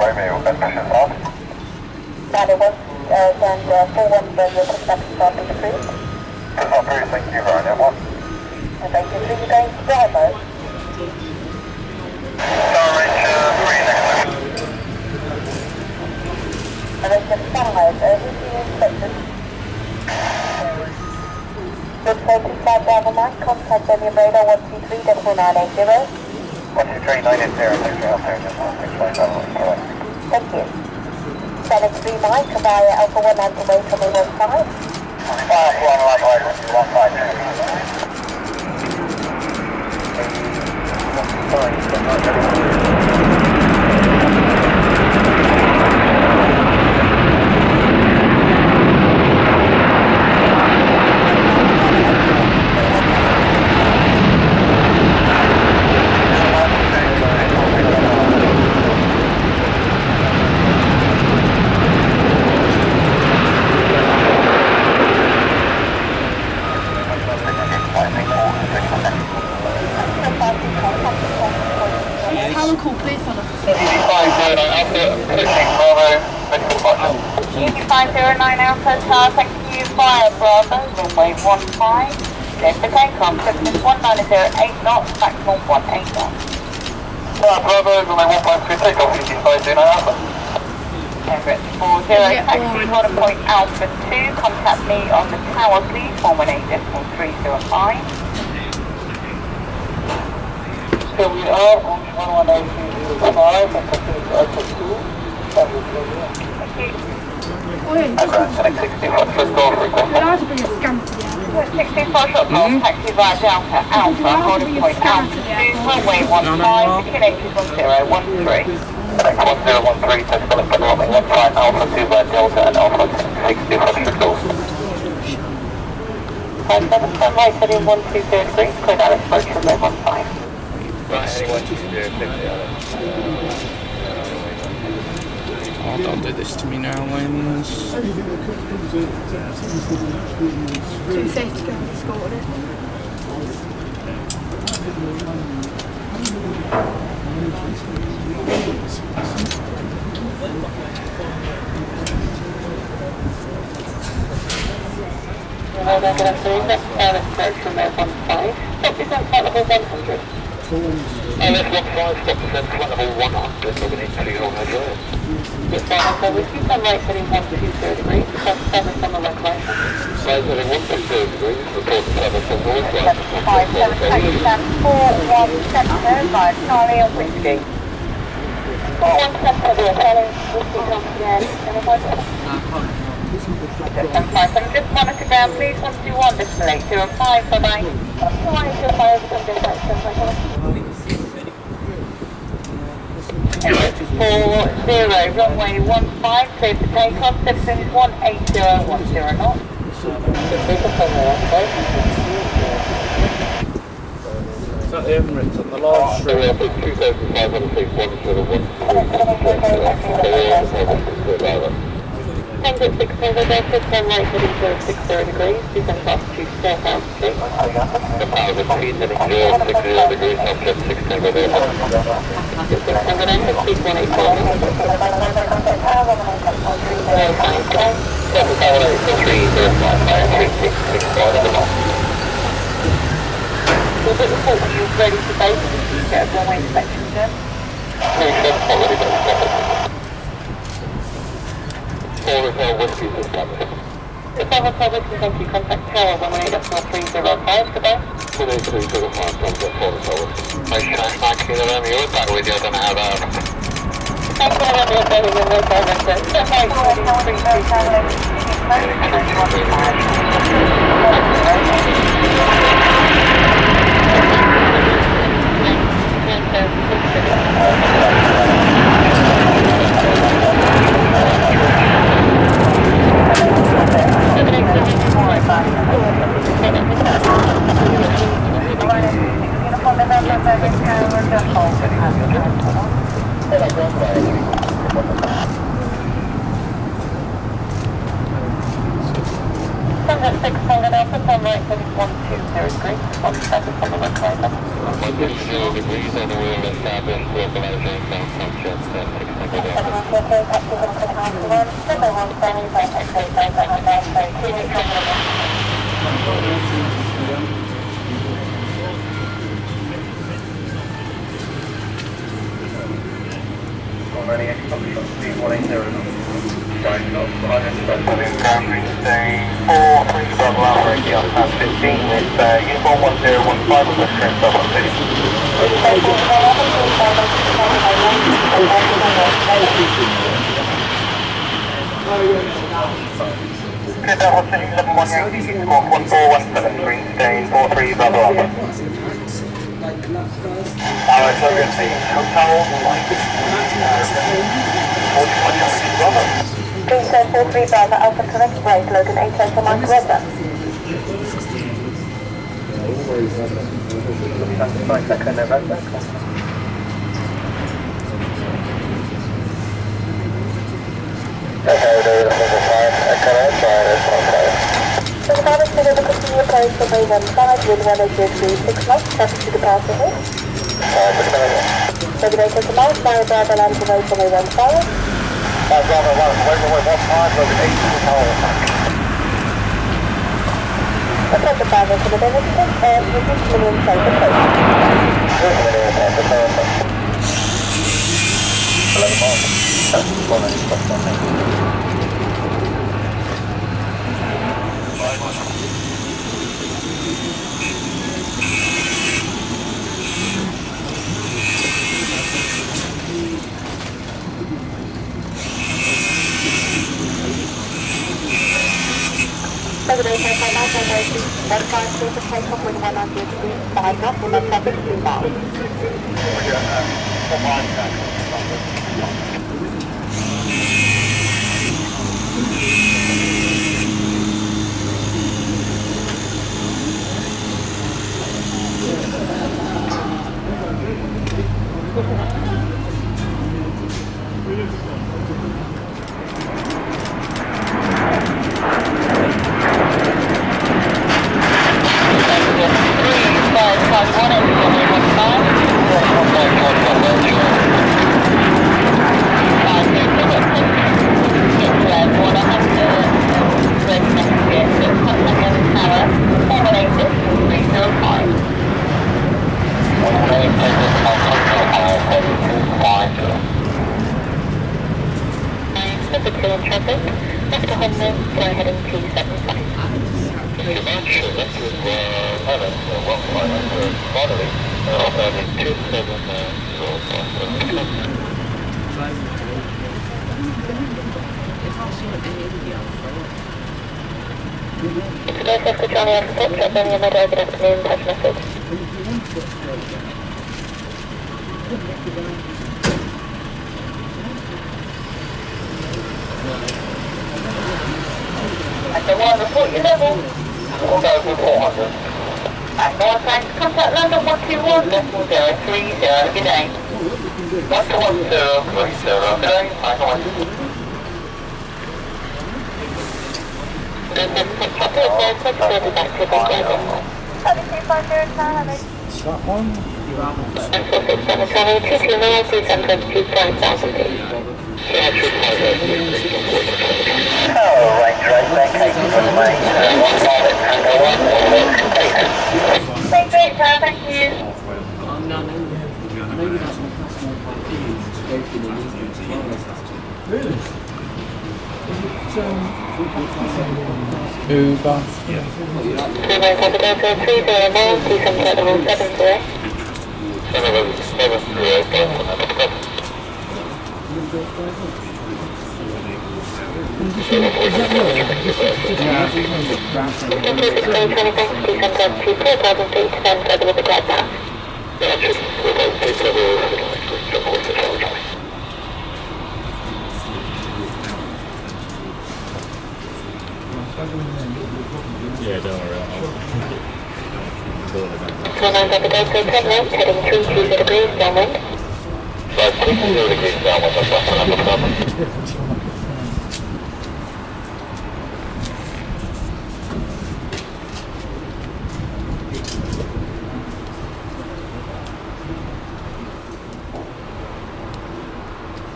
Romeo, admission on. Standard 1 and 41 Romeo, contact start is approved. It's approved, thank you, Ryanair 1. And thank you, please going to Bravo. Star range 3 next time. American 5, routine inspection. Good 45 Bravo Mike, contact Birmingham radar 123.980. 123.980, thanks for help there, just 165. Thank you. Standard 3 Mike, via Alpha 1 underway from the 15. Fire 1 likewise, 152. Cool place on it. 509 Alpha Star, thank you, via Bravo, runway 15. Clear for takeoff, distance 1908 knots, maximum 18 knots. Bravo, runway 15, takeoff, 509 Alpha. Emirates 40, taxi 1 point Alpha 2, contact me on the tower please, 418.305. Here we are on 118.05 and continue to Alpha 2. Thank you. Oh yeah, Select 64 first door you're request. allowed to bring a scam to the airport. 64 shot call, taxi via Delta Alpha, holding point Alpha 2, runway 15, connected 1013. Select 1013, test select by runway 15, Alpha 2 by Delta and Alpha 60 first door. 57, right heading 1203, clear down approach runway 15. Oh, don't do this to me now, Wins. 230 go and scored it. Good afternoon, that's down approach runway 15. Stop descent flight level 100. LS 15, stop descent flight level 100, so we need to hold our drive. Good flight level, we keep on right heading 120 degrees, cross 7 on the left line. Right heading 120 degrees, report 7 from north. 757, taxi stand 417 by Charlie and Whiskey. 417 Charlie and Whiskey comes again, just monitor ground, please, 121, display 05, bye-bye. 125, Emirates 40, runway 15, clear for takeoff, distance 18010 knots. Is that the Emirates on the large street? 2,500 Exit 6 over Delta, turn right heading 60 degrees, descend altitude 4,000 feet. The power of speed heading 060 degrees, offset 6 over there. 600 enter, speed 184. Was it report when you were ready to base and get a runway inspection done? Already been stopped. 4 Hotel Whiskey is established. The 4 Hotel Whiskey, thank you, contact tower 118.305, goodbye. 18305, contact 4 Hotel Whiskey. Okay, thank you, Romeo, we're back with you, I don't know how that happened. Thank you, Romeo, Birmingham, no director. Step right, 600 Alpha, turn right heading 120 degrees, 17 on the left line. 120 degrees on the wheel, established, localization, sound jets, 600 Alpha correct right, local 8 Central Mike Redder. So the pilot will continue approach from way 15 with 180 knots, traffic to the passengers. Regulator to Mount, Mary Bravo land to road from way 15. Bravo 1, wait, 15, look at 18 hours. Approach the Bravo to the Birmingham and reduce minimum safe approach. 11 miles. Regulator for Mount Emergency, 15 feet of takeoff with 100 degrees, 5 knots, and traffic 3 miles. At the one report your level. We'll go for 400. At North Bank, contact London 121 decimal 030, good day. 121 030, good day, That one? Great, thank you. Uber. Yeah, don't worry. Heading 320 degrees downwind. 320 degrees downwind,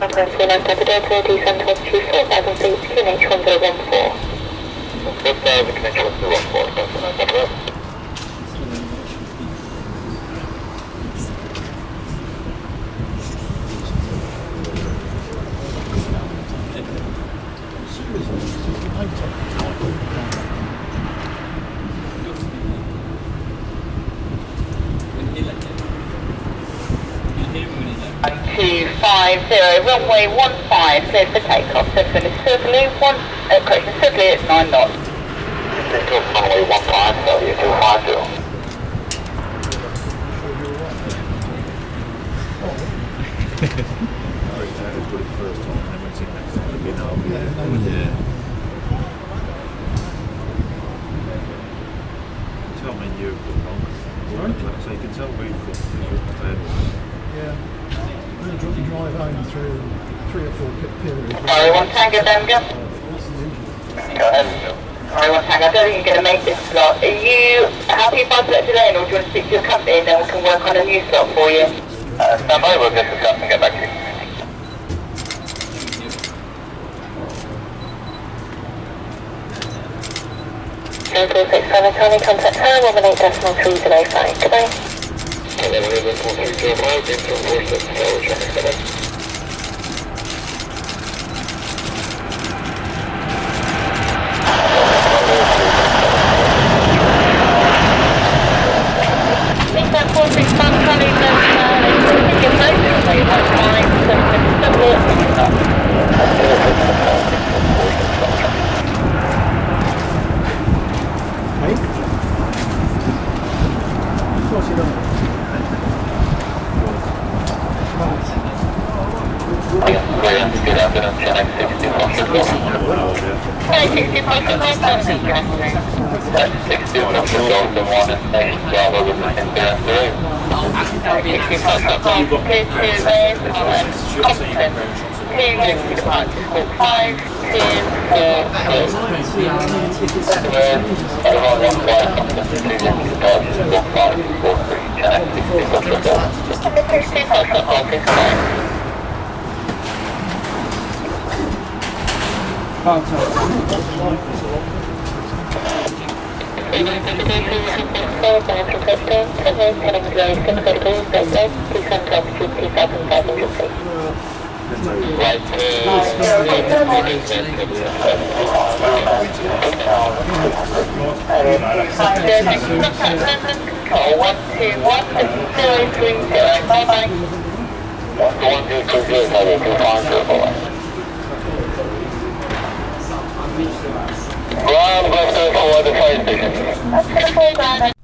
that's Conference 29 Delta, descend altitude 4,000 feet, QNH 1014. 4,000, QNH 1014, runway 15, cleared for takeoff. Sydney Sydney, correction, Sydney at 9 knots. runway 15, Saudia 250. Tell me you've got wrong. So you can tell we've got Yeah. I'm going to drive home through 3 or 4 periods. Sorry, 1 Tango Denver. Go ahead. Sorry, 1 Tango, I don't think you're going to make this slot. Are you happy if I select today, or do you want to speak to your company and then we can work on a new slot for you? Stand by, we'll just discuss and get back to you. Total 67, Tony, contact her, 18.3 today, fine, goodbye. Good afternoon, Channel 60. 60 from the Delta 1 and Nation Java with the Imperial. Ground, left for the fire station.